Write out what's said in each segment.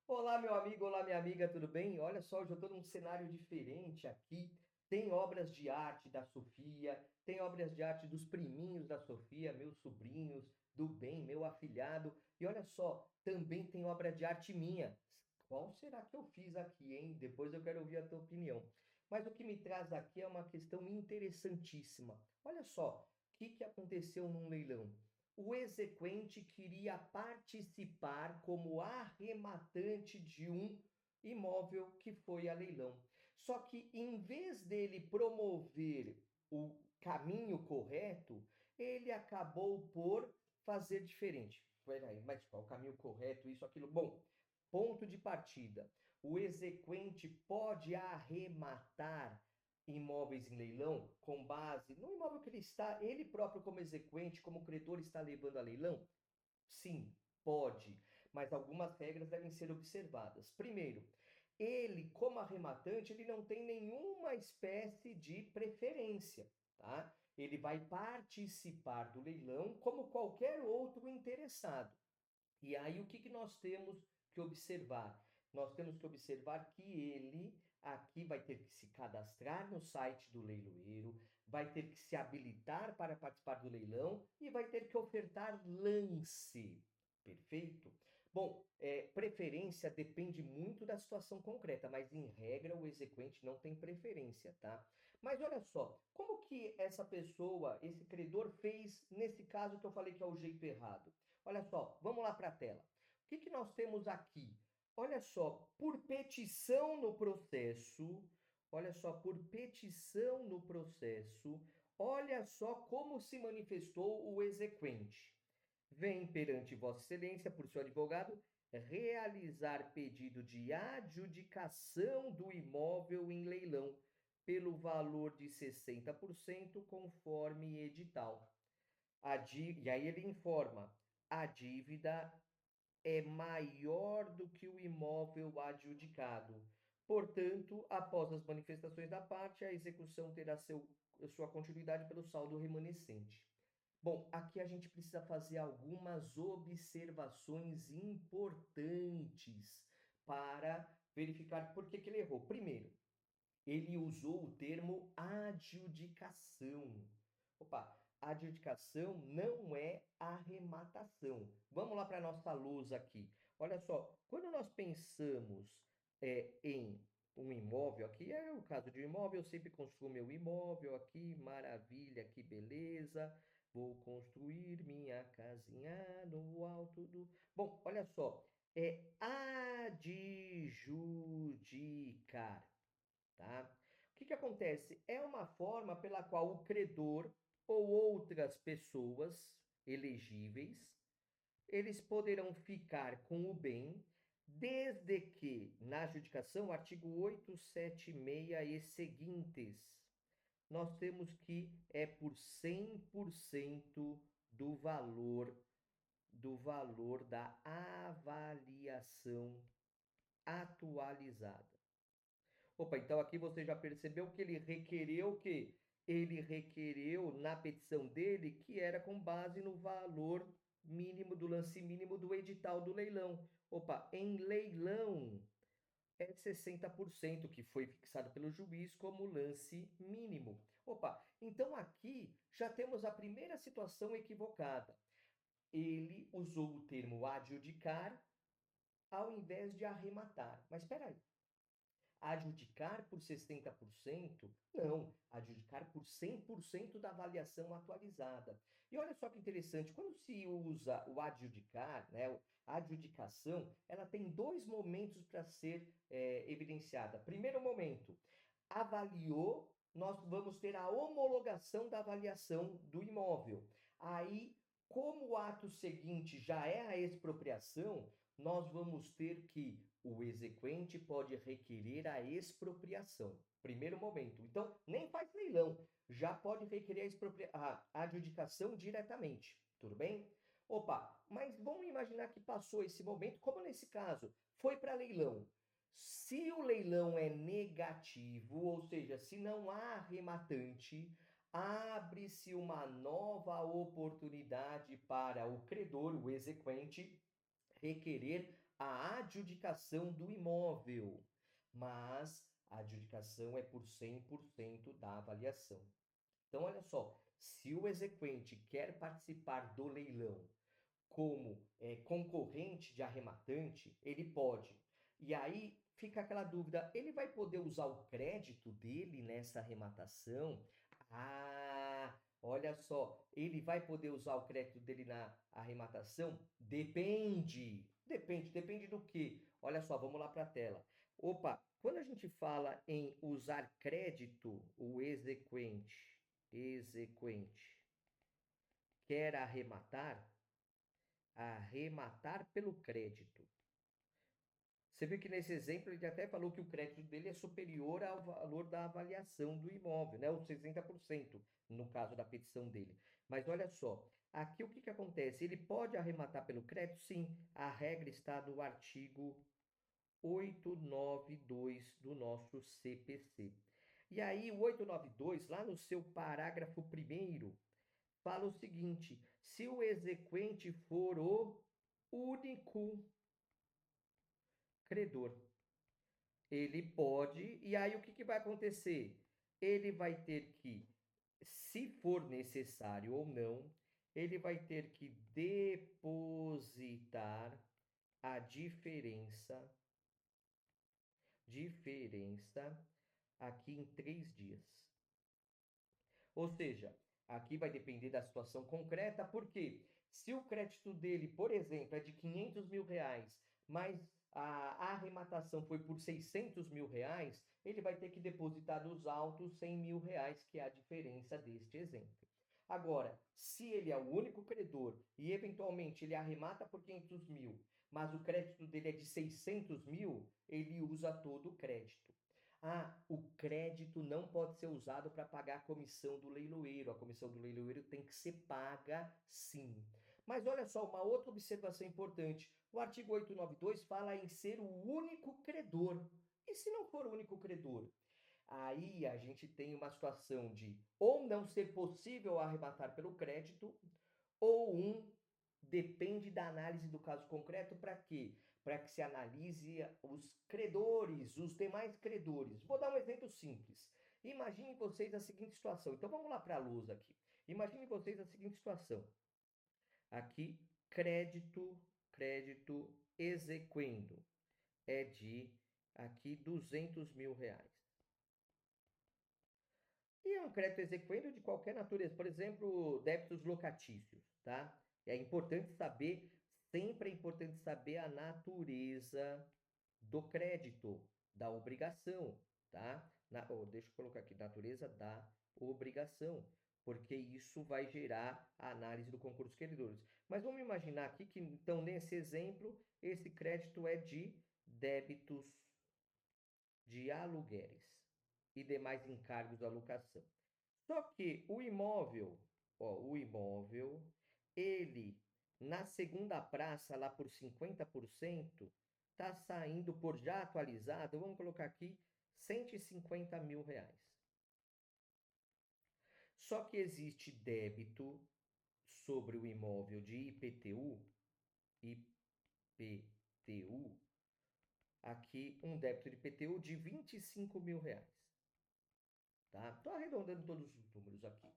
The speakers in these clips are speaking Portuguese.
Olá, meu amigo, olá, minha amiga, tudo bem? Olha só, hoje eu estou num cenário diferente aqui. Tem obras de arte da Sofia, tem obras de arte dos priminhos da Sofia, meus sobrinhos, do bem, meu afilhado. E olha só, também tem obra de arte minha. Qual será que eu fiz aqui, hein? Depois eu quero ouvir a tua opinião. Mas o que me traz aqui é uma questão interessantíssima. Olha só, o que aconteceu num leilão? O exequente queria participar como arrematante de um imóvel que foi a leilão. Só que, em vez dele promover o caminho correto, ele acabou por fazer diferente. Peraí, mas qual o caminho correto, isso, aquilo? Bom, ponto de partida. O exequente pode arrematar imóveis em leilão com base no imóvel que ele está, ele próprio como exequente, como credor está levando a leilão? Sim, pode, mas algumas regras devem ser observadas. Primeiro, ele como arrematante, ele não tem nenhuma espécie de preferência, tá? Ele vai participar do leilão como qualquer outro interessado. E aí o que nós temos que observar? Nós temos que observar que ele aqui vai ter que se cadastrar no site do leiloeiro, vai ter que se habilitar para participar do leilão e vai ter que ofertar lance. Perfeito? Bom, preferência depende muito da situação concreta, mas em regra o exequente não tem preferência, tá? Mas olha só, como que essa pessoa, esse credor fez nesse caso que eu falei que é o jeito errado? Olha só, vamos lá para a tela. O que nós temos aqui? Olha só, por petição no processo, olha só, por petição no processo, olha só como se manifestou o exequente. Vem perante Vossa Excelência, por seu advogado, realizar pedido de adjudicação do imóvel em leilão pelo valor de 60% conforme edital. E aí ele informa: a dívida é maior do que o imóvel adjudicado. Portanto, após as manifestações da parte, a execução terá sua continuidade pelo saldo remanescente. Bom, aqui a gente precisa fazer algumas observações importantes para verificar por que ele errou. Primeiro, ele usou o termo adjudicação. Opa, adjudicação não é arrematação. Vamos lá para a nossa lousa aqui. Olha só, quando nós pensamos em um imóvel aqui, é o caso de um imóvel, eu sempre construo meu imóvel aqui, maravilha, que beleza. Vou construir minha casinha no alto do. Bom, olha só, é adjudicar. Tá? O que acontece? É uma forma pela qual o credor ou outras pessoas elegíveis, eles poderão ficar com o bem, desde que, na adjudicação, artigo 876 e seguintes, nós temos que é por 100% do valor da avaliação atualizada. Opa, então aqui você já percebeu que ele requereu o quê? Ele requereu na petição dele que era com base no valor mínimo do lance mínimo do edital do leilão. Opa, em leilão é 60% que foi fixado pelo juiz como lance mínimo. Opa, então aqui já temos a primeira situação equivocada. Ele usou o termo adjudicar ao invés de arrematar. Mas espera aí. Adjudicar por 60%? Não, adjudicar por 100% da avaliação atualizada. E olha só que interessante, quando se usa o adjudicar, né, a adjudicação, ela tem dois momentos para ser evidenciada. Primeiro momento, avaliou, nós vamos ter a homologação da avaliação do imóvel. Aí, como o ato seguinte já é a expropriação, nós vamos ter que o exequente pode requerer a expropriação. Primeiro momento. Então, nem faz leilão, já pode requerer a adjudicação diretamente. Tudo bem? Opa, mas vamos imaginar que passou esse momento, como nesse caso, foi para leilão. Se o leilão é negativo, ou seja, se não há arrematante, abre-se uma nova oportunidade para o credor, o exequente, requerer a adjudicação do imóvel, mas a adjudicação é por 100% da avaliação. Então, olha só, se o exequente quer participar do leilão como concorrente de arrematante, ele pode. E aí fica aquela dúvida, ele vai poder usar o crédito dele nessa arrematação? Ah, olha só, ele vai poder usar o crédito dele na arrematação? Depende do quê? Olha só, vamos lá para a tela. Opa, quando a gente fala em usar crédito, o exequente quer arrematar pelo crédito. Você viu que nesse exemplo ele até falou que o crédito dele é superior ao valor da avaliação do imóvel, né? Os 60%, no caso da petição dele. Mas olha só, aqui o que acontece? Ele pode arrematar pelo crédito? Sim, a regra está no artigo 892 do nosso CPC. E aí o 892, lá no seu parágrafo 1º, fala o seguinte: se o exequente for o único credor, ele pode, e aí o que vai acontecer? Ele vai ter que, se for necessário ou não, ele vai ter que depositar a diferença aqui em 3 dias. Ou seja, aqui vai depender da situação concreta, porque se o crédito dele, por exemplo, é de 500 mil reais, mas a arrematação foi por 600 mil reais, ele vai ter que depositar dos autos 100 mil reais, que é a diferença deste exemplo. Agora, se ele é o único credor e eventualmente ele arremata por 500 mil, mas o crédito dele é de 600 mil, ele usa todo o crédito. Ah, o crédito não pode ser usado para pagar a comissão do leiloeiro. A comissão do leiloeiro tem que ser paga, sim. Mas olha só, uma outra observação importante. O artigo 892 fala em ser o único credor. E se não for o único credor? Aí a gente tem uma situação de ou não ser possível arrematar pelo crédito, ou depende da análise do caso concreto para quê? Para que se analise os credores, os demais credores. Vou dar um exemplo simples. Imagine vocês a seguinte situação. Então vamos lá para a luz aqui. Imagine vocês a seguinte situação. Aqui, crédito exequendo é de aqui 200 mil reais. E é um crédito exequendo de qualquer natureza, por exemplo, débitos locatícios, tá? É importante saber, sempre é importante saber a natureza do crédito, da obrigação, tá? Deixa eu colocar aqui, natureza da obrigação, porque isso vai gerar a análise do concurso de credores. Mas vamos imaginar aqui que, então, nesse exemplo, esse crédito é de débitos de aluguéis e demais encargos da locação. Só que o imóvel, ele, na segunda praça, lá por 50%, está saindo por já atualizado, vamos colocar aqui, 150 mil reais. Só que existe débito sobre o imóvel de IPTU, aqui um débito de IPTU de 25 mil reais. Tá? Estou arredondando todos os números aqui.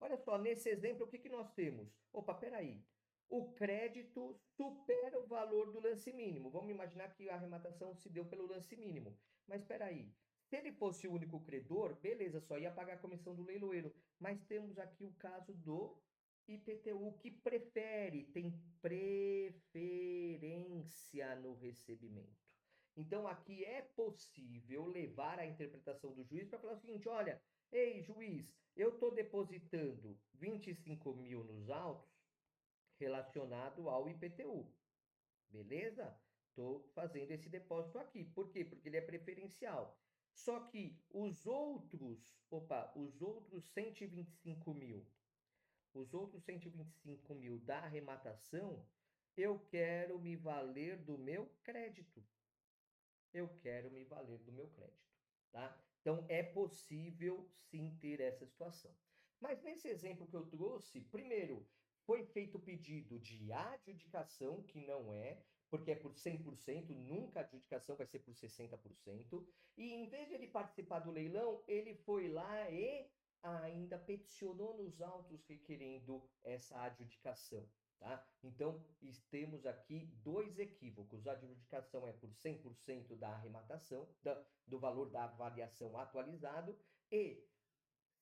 Olha só, nesse exemplo, o que nós temos? Opa, peraí. O crédito supera o valor do lance mínimo. Vamos imaginar que a arrematação se deu pelo lance mínimo. Mas peraí. Se ele fosse o único credor, beleza, só ia pagar a comissão do leiloeiro. Mas temos aqui o caso do IPTU, que tem preferência no recebimento. Então, aqui é possível levar a interpretação do juiz para falar o seguinte: olha, ei, juiz, eu estou depositando 25 mil nos autos relacionado ao IPTU. Beleza? Estou fazendo esse depósito aqui. Por quê? Porque ele é preferencial. Só que os outros 125 mil, da arrematação, eu quero me valer do meu crédito. Tá? Então, é possível sim ter essa situação. Mas nesse exemplo que eu trouxe, primeiro, foi feito o pedido de adjudicação, que não é, porque é por 100%, nunca a adjudicação vai ser por 60%, e em vez de ele participar do leilão, ele foi lá e ainda peticionou nos autos requerendo essa adjudicação. Tá? Então, temos aqui dois equívocos. A adjudicação é por 100% da arrematação, do valor da avaliação atualizado, e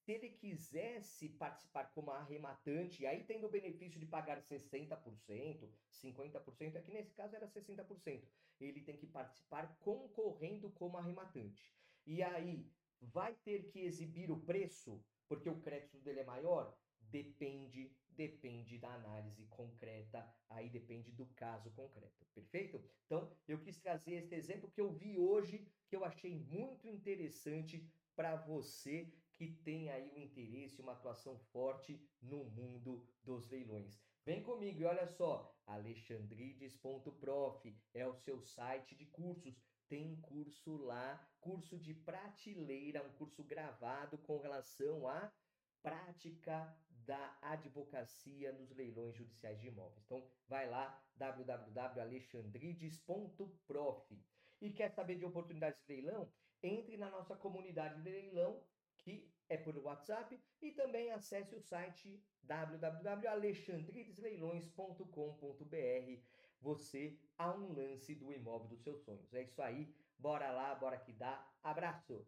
se ele quisesse participar como arrematante, aí tendo o benefício de pagar 60%, 50%, é que nesse caso era 60%, ele tem que participar concorrendo como arrematante. E aí, vai ter que exibir o preço, porque o crédito dele é maior? Depende da análise concreta, aí depende do caso concreto, perfeito? Então, eu quis trazer esse exemplo que eu vi hoje, que eu achei muito interessante para você que tem aí um interesse, uma atuação forte no mundo dos leilões. Vem comigo e olha só, alexandrides.prof é o seu site de cursos. Tem curso lá, curso de prateleira, um curso gravado com relação à prática da advocacia nos leilões judiciais de imóveis. Então, vai lá, www.alexandrides.prof. E quer saber de oportunidades de leilão? Entre na nossa comunidade de leilão, que é por WhatsApp, e também acesse o site www.alexandridesleilões.com.br. Você a um lance do imóvel dos seus sonhos. É isso aí, bora lá, bora que dá. Abraço!